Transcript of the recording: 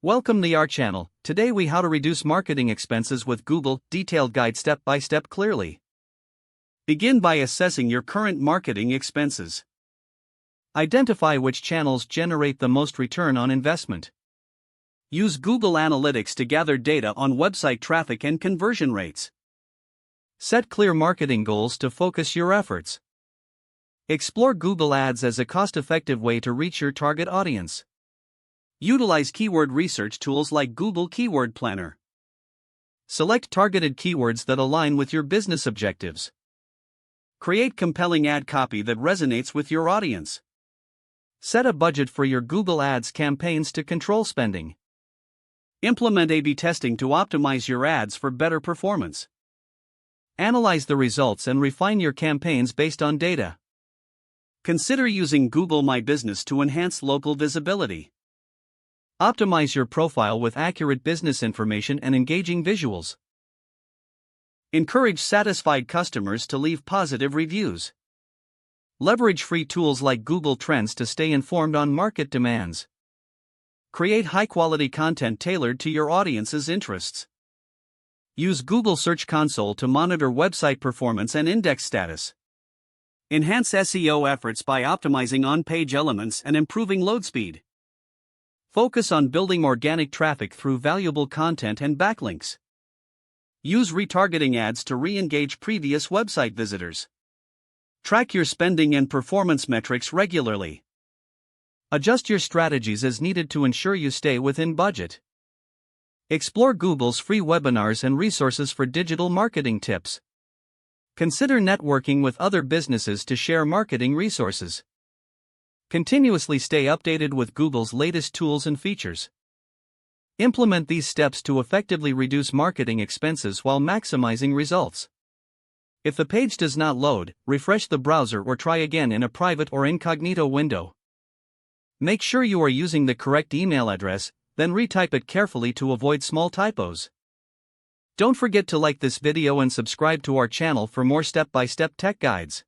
Welcome to our channel. Today we how to reduce marketing expenses with Google, detailed guide step by step clearly. Begin by assessing your current marketing expenses. Identify which channels generate the most return on investment. Use Google Analytics to gather data on website traffic and conversion rates. Set clear marketing goals to focus your efforts. Explore Google Ads as a cost-effective way to reach your target audience. Utilize keyword research tools like Google Keyword Planner. Select targeted keywords that align with your business objectives. Create compelling ad copy that resonates with your audience. Set a budget for your Google Ads campaigns to control spending. Implement A/B testing to optimize your ads for better performance. Analyze the results and refine your campaigns based on data. Consider using Google My Business to enhance local visibility. Optimize your profile with accurate business information and engaging visuals. Encourage satisfied customers to leave positive reviews. Leverage free tools like Google Trends to stay informed on market demands. Create high-quality content tailored to your audience's interests. Use Google Search Console to monitor website performance and index status. Enhance SEO efforts by optimizing on-page elements and improving load speed. Focus on building organic traffic through valuable content and backlinks. Use retargeting ads to re-engage previous website visitors. Track your spending and performance metrics regularly. Adjust your strategies as needed to ensure you stay within budget. Explore Google's free webinars and resources for digital marketing tips. Consider networking with other businesses to share marketing resources. Continuously stay updated with Google's latest tools and features. Implement these steps to effectively reduce marketing expenses while maximizing results. If the page does not load, refresh the browser or try again in a private or incognito window. Make sure you are using the correct email address, then retype it carefully to avoid small typos. Don't forget to like this video and subscribe to our channel for more step-by-step tech guides.